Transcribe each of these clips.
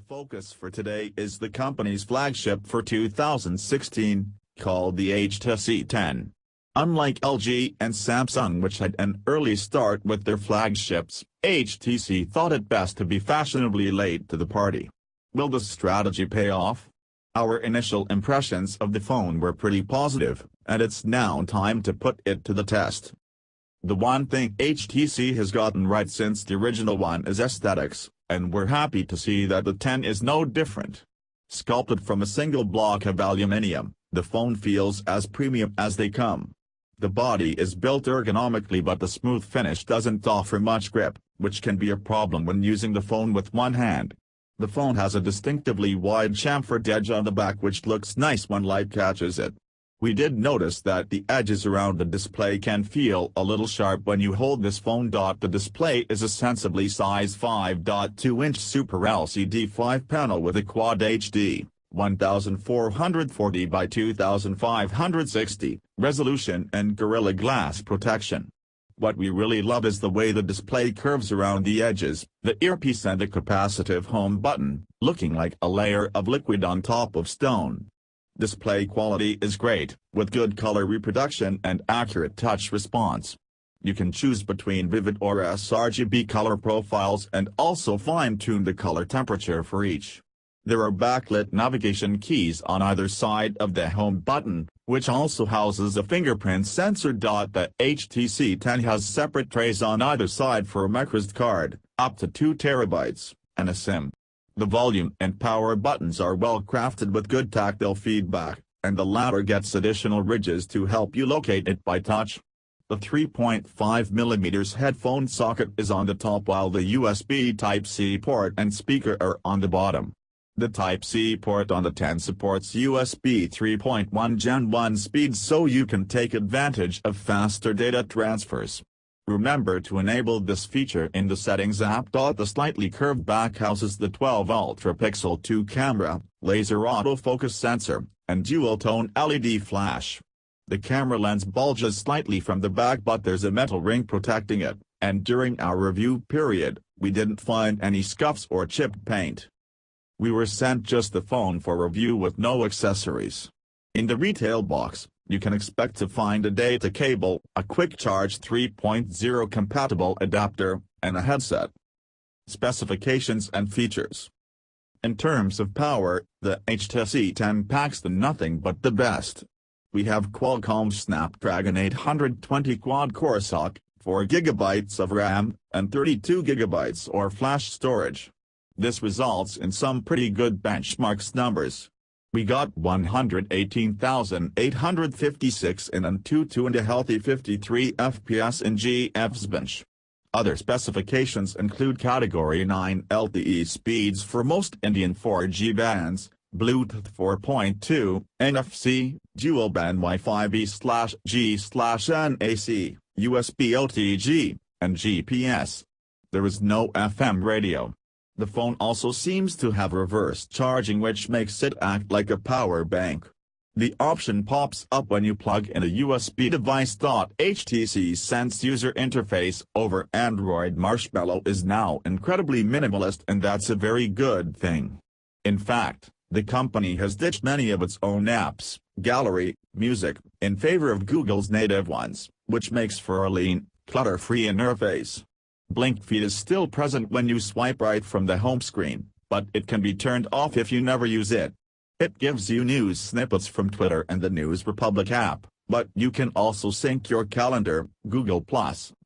Our focus for today is the company's flagship for 2016, called the HTC 10. Unlike LG and Samsung, which had an early start with their flagships, HTC thought it best to be fashionably late to the party. Will this strategy pay off? Our initial impressions of the phone were pretty positive, and it's now time to put it to the test. The one thing HTC has gotten right since the original one is aesthetics, and we're happy to see that the 10 is no different. Sculpted from a single block of aluminium, the phone feels as premium as they come. The body is built ergonomically, but the smooth finish doesn't offer much grip, which can be a problem when using the phone with one hand. The phone has a distinctively wide chamfered edge on the back, which looks nice when light catches it. We did notice that the edges around the display can feel a little sharp when you hold this phone. The display is a sensibly sized 5.2-inch Super LCD 5-panel with a Quad HD, 1440 by 2560, resolution and Gorilla Glass protection. What we really love is the way the display curves around the edges, the earpiece and the capacitive home button, looking like a layer of liquid on top of stone. Display quality is great, with good color reproduction and accurate touch response. You can choose between vivid or sRGB color profiles and also fine-tune the color temperature for each. There are backlit navigation keys on either side of the home button, which also houses a fingerprint sensor. The HTC 10 has separate trays on either side for a microSD card, up to 2 TB, and a SIM. The volume and power buttons are well crafted with good tactile feedback, and the latter gets additional ridges to help you locate it by touch. The 3.5mm headphone socket is on the top, while the USB Type-C port and speaker are on the bottom. The Type-C port on the 10 supports USB 3.1 Gen 1 speeds, so you can take advantage of faster data transfers. Remember to enable this feature in the settings app. The slightly curved back houses the 12 UltraPixel 2 camera, laser autofocus sensor, and dual-tone LED flash. The camera lens bulges slightly from the back, but there's a metal ring protecting it, and during our review period, we didn't find any scuffs or chipped paint. We were sent just the phone for review with no accessories. In the retail box, you can expect to find a data cable, a quick charge 3.0 compatible adapter, and a headset. Specifications and features. In terms of power, the HTC 10 packs the nothing but the best. We have Qualcomm Snapdragon 820 quad-core SoC, 4 GB of RAM, and 32 GB or flash storage. This results in some pretty good benchmarks numbers. We got 118,856 in Antutu and a healthy 53 FPS in GF's bench. Other specifications include Category 9 LTE speeds for most Indian 4G bands, Bluetooth 4.2, NFC, dual-band Wi-Fi B/G/NAC, USB OTG, and GPS. There is no FM radio. The phone also seems to have reverse charging, which makes it act like a power bank. The option pops up when you plug in a USB device. HTC's Sense user interface over Android Marshmallow is now incredibly minimalist, and that's a very good thing. In fact, the company has ditched many of its own apps, gallery, music, in favor of Google's native ones, which makes for a lean, clutter-free interface. Blink feed is still present when you swipe right from the home screen, but it can be turned off if you never use it. It gives you news snippets from Twitter and the News Republic app, but you can also sync your calendar, Google+,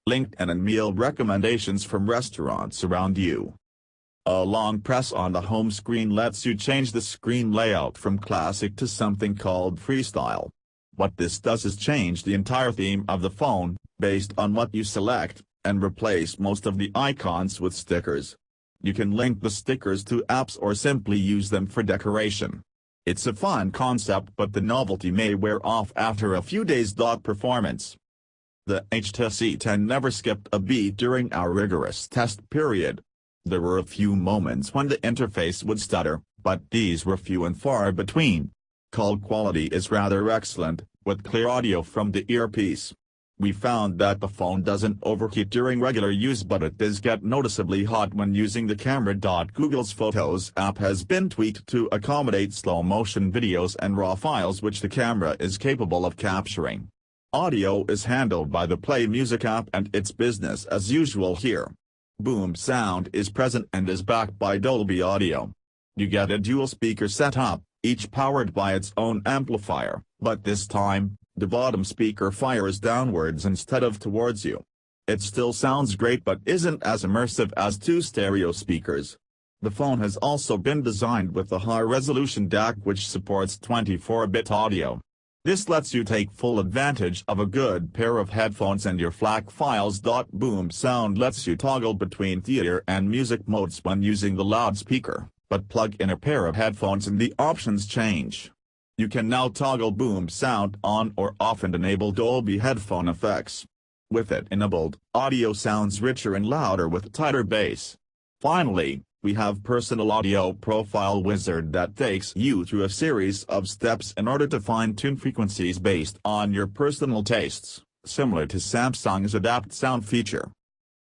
LinkedIn and meal recommendations from restaurants around you. A long press on the home screen lets you change the screen layout from classic to something called freestyle. What this does is change the entire theme of the phone, based on what you select, and replace most of the icons with stickers. You can link the stickers to apps or simply use them for decoration. It's a fun concept, but the novelty may wear off after a few days. Performance. The HTC 10 never skipped a beat during our rigorous test period. There were a few moments when the interface would stutter, but these were few and far between. Call quality is rather excellent, with clear audio from the earpiece. We found that the phone doesn't overheat during regular use, but it does get noticeably hot when using the camera. Google's Photos app has been tweaked to accommodate slow-motion videos and RAW files which the camera is capable of capturing. Audio is handled by the Play Music app and it's business as usual here. Boom sound is present and is backed by Dolby Audio. You get a dual speaker setup, each powered by its own amplifier, but this time, the bottom speaker fires downwards instead of towards you. It still sounds great but isn't as immersive as two stereo speakers. The phone has also been designed with a high-resolution DAC which supports 24-bit audio. This lets you take full advantage of a good pair of headphones and your FLAC files. Boom sound lets you toggle between theater and music modes when using the loudspeaker, but plug in a pair of headphones and the options change. You can now toggle boom sound on or off and enable Dolby headphone effects. With it enabled, audio sounds richer and louder with tighter bass. Finally, we have Personal Audio Profile Wizard that takes you through a series of steps in order to fine-tune frequencies based on your personal tastes, similar to Samsung's Adapt Sound feature.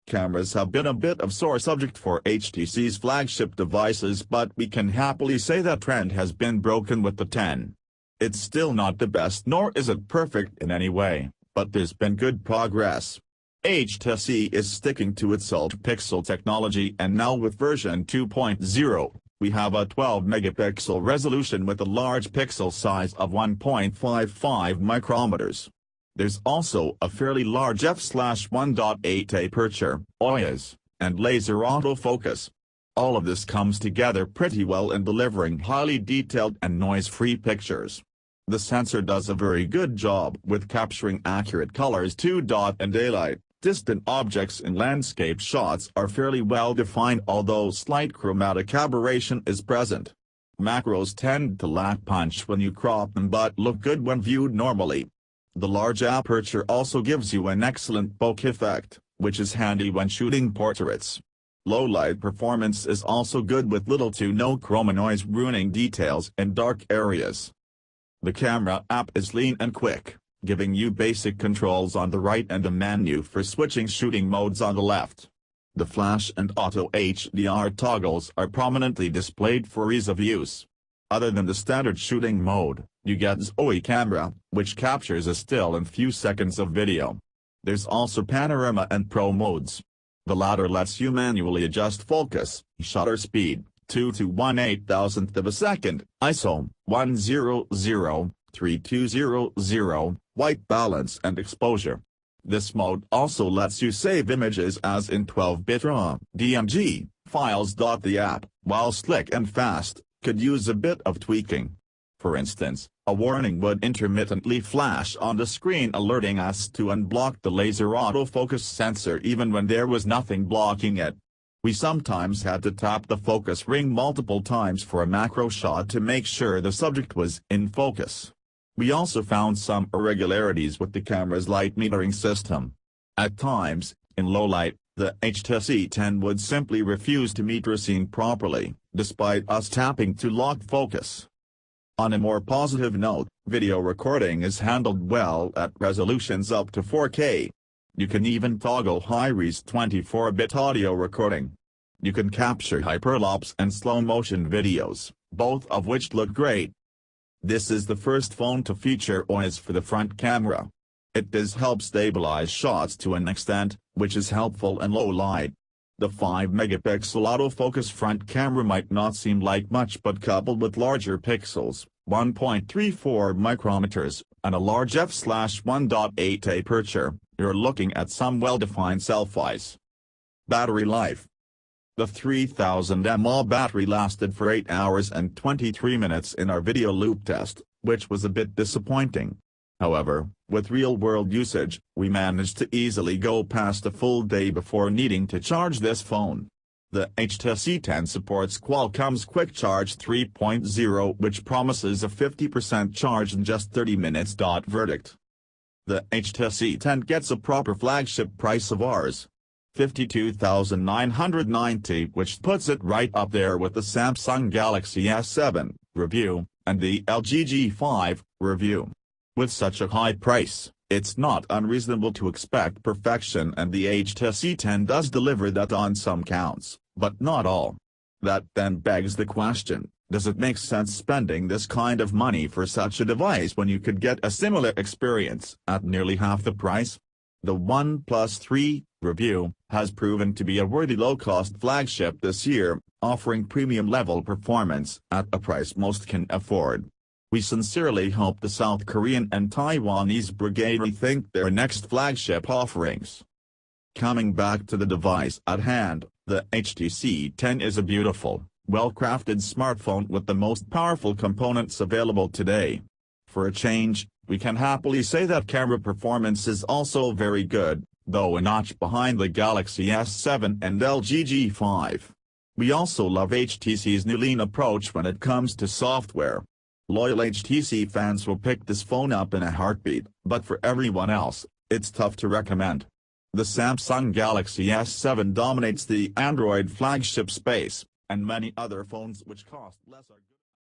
Cameras have been a bit of sore subject for HTC's flagship devices, but we can happily say that trend has been broken with the 10. It's still not the best nor is it perfect in any way, but there's been good progress. HTC is sticking to its UltraPixel technology and now with version 2.0, we have a 12-megapixel resolution with a large pixel size of 1.55 micrometers. There's also a fairly large f/1.8 aperture, OIS, and laser autofocus. All of this comes together pretty well in delivering highly detailed and noise-free pictures. The sensor does a very good job with capturing accurate colors too. In daylight, distant objects in landscape shots are fairly well defined although slight chromatic aberration is present. Macros tend to lack punch when you crop them but look good when viewed normally. The large aperture also gives you an excellent bokeh effect, which is handy when shooting portraits. Low-light performance is also good with little to no chroma noise ruining details in dark areas. The camera app is lean and quick, giving you basic controls on the right and a menu for switching shooting modes on the left. The flash and auto HDR toggles are prominently displayed for ease of use. Other than the standard shooting mode, you get Zoe camera, which captures a still in few seconds of video. There's also panorama and pro modes. The latter lets you manually adjust focus, shutter speed, 2 to 1/8,000th of a second, ISO, 100/3200, white balance and exposure. This mode also lets you save images as in 12-bit RAW, DMG, files. The app, while slick and fast, could use a bit of tweaking. For instance, a warning would intermittently flash on the screen alerting us to unblock the laser autofocus sensor even when there was nothing blocking it. We sometimes had to tap the focus ring multiple times for a macro shot to make sure the subject was in focus. We also found some irregularities with the camera's light metering system. At times, in low light, the HTC 10 would simply refuse to meter a scene properly, despite us tapping to lock focus. On a more positive note, video recording is handled well at resolutions up to 4K. You can even toggle high-res 24-bit audio recording. You can capture hyperlapse and slow-motion videos, both of which look great. This is the first phone to feature OIS for the front camera. It does help stabilize shots to an extent, which is helpful in low light. The 5-megapixel autofocus front camera might not seem like much, but coupled with larger pixels, 1.34 micrometers, and a large f/1.8 aperture, you're looking at some well-defined selfies. Battery life. The 3000 mAh battery lasted for 8 hours and 23 minutes in our video loop test, which was a bit disappointing. However, with real-world usage, we managed to easily go past a full day before needing to charge this phone. The HTC 10 supports Qualcomm's Quick Charge 3.0, which promises a 50% charge in just 30 minutes. Verdict. The HTC 10 gets a proper flagship price of Rs. $52,990, which puts it right up there with the Samsung Galaxy S7 review, and the LG G5 review. With such a high price, It's not unreasonable to expect perfection, and the HTC 10 does deliver that on some counts, but not all. That then begs the question, does it make sense spending this kind of money for such a device when you could get a similar experience at nearly half the price? The OnePlus 3 review has proven to be a worthy low-cost flagship this year, offering premium-level performance at a price most can afford. We sincerely hope the South Korean and Taiwanese brigade rethink their next flagship offerings. Coming back to the device at hand, the HTC 10 is a beautiful, well-crafted smartphone with the most powerful components available today. For a change, we can happily say that camera performance is also very good, though a notch behind the Galaxy S7 and LG G5. We also love HTC's new lean approach when it comes to software. Loyal HTC fans will pick this phone up in a heartbeat, but for everyone else, it's tough to recommend. The Samsung Galaxy S7 dominates the Android flagship space, and many other phones which cost less are good.